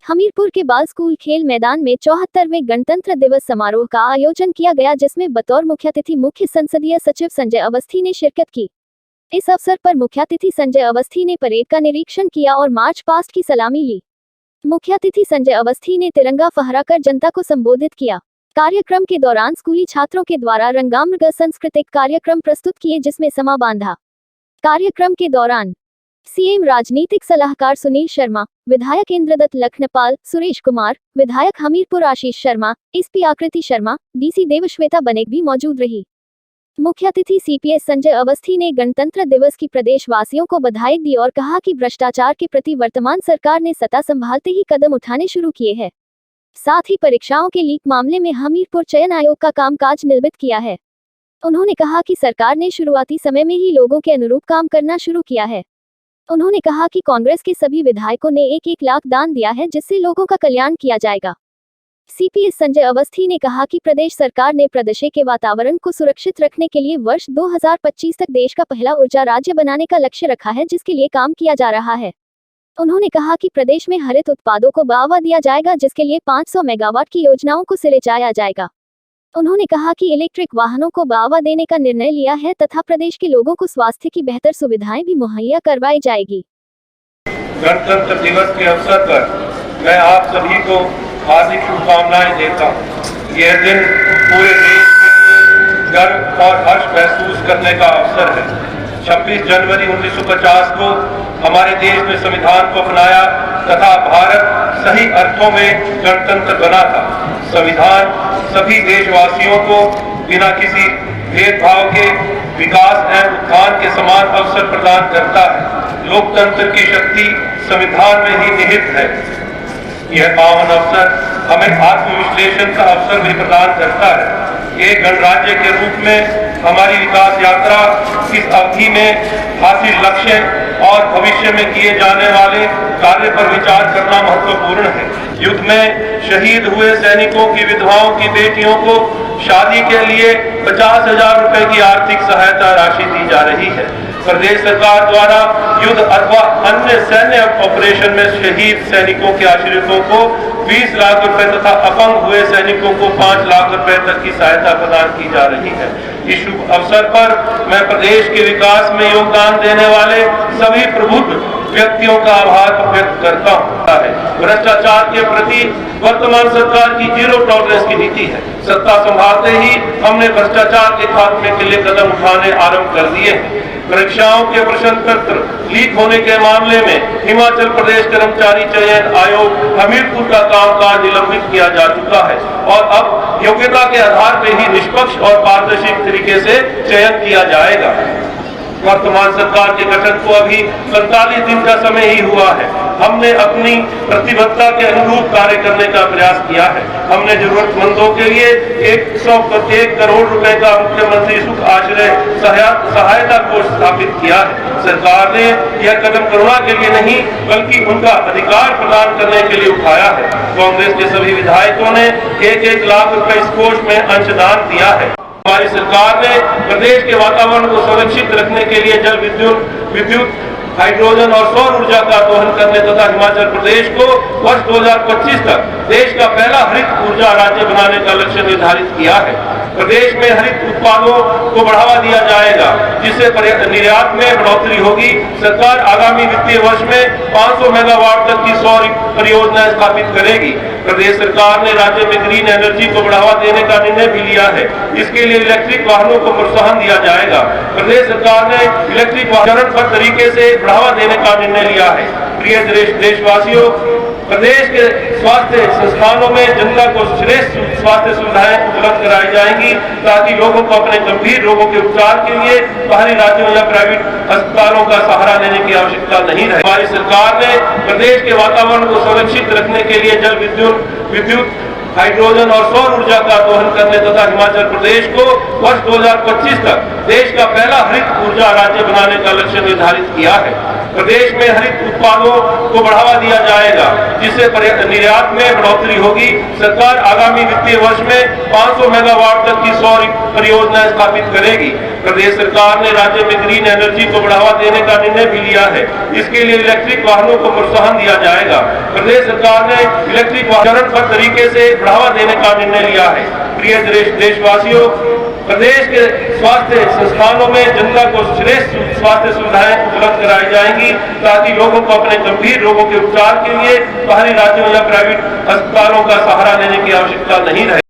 हमीरपुर के बाल स्कूल खेल मैदान में 74वें गणतंत्र दिवस समारोह का आयोजन किया गया, जिसमें बतौर मुख्यातिथि मुख्य संसदीय सचिव संजय अवस्थी ने शिरकत की। इस अवसर पर मुख्यातिथि संजय अवस्थी ने परेड का निरीक्षण किया और मार्च पास्ट की सलामी ली। मुख्यातिथि संजय अवस्थी ने तिरंगा फहराकर जनता को संबोधित किया। कार्यक्रम के दौरान स्कूली छात्रों के द्वारा रंगामृग सांस्कृतिक कार्यक्रम प्रस्तुत किए, जिसमें समा बांधा। कार्यक्रम के दौरान सीएम राजनीतिक सलाहकार सुनील शर्मा, विधायक इंद्रदत्त लखनपाल, सुरेश कुमार, विधायक हमीरपुर आशीष शर्मा, एसपी आकृति शर्मा, डीसी देवश्वेता बनेक भी मौजूद रही। मुख्यातिथि सीपीएस संजय अवस्थी ने गणतंत्र दिवस की प्रदेशवासियों को बधाई दी और कहा कि भ्रष्टाचार के प्रति वर्तमान सरकार ने सत्ता संभालते ही कदम उठाने शुरू किए हैं। साथ ही परीक्षाओं के लीक मामले में हमीरपुर चयन आयोग का कामकाज निलंबित किया है। उन्होंने कहा कि सरकार ने शुरुआती समय में ही लोगों के अनुरूप काम करना शुरू किया है। उन्होंने कहा कि कांग्रेस के सभी विधायकों ने 1-1 लाख दान दिया है, जिससे लोगों का कल्याण किया जाएगा। सीपीएस संजय अवस्थी ने कहा कि प्रदेश सरकार ने प्रदेश के वातावरण को सुरक्षित रखने के लिए वर्ष 2025 तक देश का पहला ऊर्जा राज्य बनाने का लक्ष्य रखा है, जिसके लिए काम किया जा रहा है। उन्होंने कहा कि प्रदेश में हरित उत्पादों को बढ़ावा दिया जाएगा, जिसके लिए 500 मेगावाट की योजनाओं को सिरे चढ़ाया जाएगा। उन्होंने कहा कि इलेक्ट्रिक वाहनों को बढ़ावा देने का निर्णय लिया है तथा प्रदेश के लोगों को स्वास्थ्य की बेहतर सुविधाएं भी मुहैया करवाई जाएगी। गणतंत्र दिवस के अवसर पर मैं आप सभी को हार्दिक शुभकामनाएं देता हूँ। यह दिन पूरे देश के लिए गर्व और हर्ष महसूस करने का अवसर है। 26 जनवरी 1950 को हमारे देश में संविधान को अपनाया तथा भारत सही अर्थों में गणतंत्र बना था। संविधान सभी देशवासियों को बिना किसी भेदभाव के विकास एवं उत्थान के समान अवसर प्रदान करता है। लोकतंत्र की शक्ति संविधान में ही निहित है। यह पावन अवसर हमें आत्मविश्लेषण का अवसर भी प्रदान करता है। एक गणराज्य के रूप में हमारी विकास यात्रा इस अवधि में हासिल लक्ष्य और भविष्य में किए जाने वाले कार्य पर विचार करना महत्वपूर्ण है। युद्ध में शहीद हुए सैनिकों की विधवाओं की बेटियों को शादी के लिए 50,000 रुपए की आर्थिक सहायता राशि दी जा रही है। प्रदेश सरकार द्वारा युद्ध अथवा अन्य सैन्य ऑपरेशन में शहीद सैनिकों के आश्रितों को 20 लाख रुपए तथा अपंग हुए सैनिकों को 5 लाख रुपए तक की सहायता प्रदान की जा रही है। इस शुभ अवसर पर मैं प्रदेश के विकास में योगदान देने वाले सभी प्रबुद्ध व्यक्तियों का आभार व्यक्त करता हूँ। भ्रष्टाचार के प्रति वर्तमान सरकार की जीरो टॉलरेंस की नीति है। सत्ता संभालते ही हमने भ्रष्टाचार के खात्मे के लिए कदम उठाने आरंभ कर दिए हैं। परीक्षाओं के प्रश्न पत्र लीक होने के मामले में हिमाचल प्रदेश कर्मचारी चयन आयोग हमीरपुर का कामकाज निलंबित किया जा चुका है और अब योग्यता के आधार पर ही निष्पक्ष और पारदर्शी तरीके से चयन किया जाएगा। वर्तमान सरकार के गठन को अभी 45 दिन का समय ही हुआ है। हमने अपनी प्रतिबद्धता के अनुरूप कार्य करने का प्रयास किया है। हमने जरूरतमंदों के लिए 101 करोड़ रुपए का मुख्यमंत्री सुख आश्रय सहायता कोष स्थापित किया है। सरकार ने यह कदम करुणा के लिए नहीं बल्कि उनका अधिकार प्रदान करने के लिए उठाया है। कांग्रेस के सभी विधायकों ने 1-1 लाख रुपए इस कोष में अंशदान दिया है। हमारी सरकार ने प्रदेश के वातावरण को सुरक्षित रखने के लिए जल विद्युत, हाइड्रोजन और सौर ऊर्जा का दोहन करने तथा हिमाचल प्रदेश को वर्ष 2025 तक देश का पहला हरित ऊर्जा राज्य बनाने का लक्ष्य निर्धारित किया है। प्रदेश में हरित उत्पादों को बढ़ावा दिया जाएगा, जिससे निर्यात में बढ़ोतरी होगी। सरकार आगामी वित्तीय वर्ष में 500 मेगावाट तक की सौर परियोजनाएं स्थापित करेगी। प्रदेश सरकार ने राज्य में ग्रीन एनर्जी को बढ़ावा देने का निर्णय भी लिया है। इसके लिए इलेक्ट्रिक वाहनों को प्रोत्साहन दिया जाएगा। प्रदेश सरकार ने इलेक्ट्रिक चरणबद्ध तरीके से बढ़ावा देने का निर्णय लिया है। प्रिय देशवासियों, प्रदेश के स्वास्थ्य संस्थानों में जनता को श्रेष्ठ स्वास्थ्य सुविधाएं उपलब्ध कराई जाएंगी ताकि लोगों को अपने गंभीर रोगों के उपचार के लिए बाहरी राज्यों या प्राइवेट अस्पतालों का सहारा लेने की आवश्यकता नहीं रही। हमारी सरकार ने प्रदेश के वातावरण को सुरक्षित रखने के लिए जल विद्युत, हाइड्रोजन और सौर ऊर्जा का दोहन करने तथा हिमाचल प्रदेश को वर्ष 2025 तक देश का पहला हरित ऊर्जा राज्य बनाने का लक्ष्य निर्धारित किया है। प्रदेश में हरित उत्पादों को बढ़ावा दिया जाएगा, जिससे निर्यात में बढ़ोतरी होगी। सरकार आगामी वित्तीय वर्ष में 500 मेगावाट तक की सौर परियोजनाएं स्थापित करेगी। प्रदेश सरकार ने राज्य में ग्रीन एनर्जी को बढ़ावा देने का निर्णय भी लिया है। इसके लिए इलेक्ट्रिक वाहनों को प्रोत्साहन दिया जाएगा। प्रदेश सरकार ने इलेक्ट्रिक चरणबद्ध तरीके से बढ़ावा देने का निर्णय लिया है। प्रिय देशवासियों, प्रदेश के स्वास्थ्य संस्थानों में जनता को श्रेष्ठ स्वास्थ्य सुविधाएं उपलब्ध कराई जाएंगी, ताकि लोगों को अपने गंभीर रोगों के उपचार के लिए बाहरी राज्यों या प्राइवेट अस्पतालों का सहारा लेने की आवश्यकता नहीं रहे।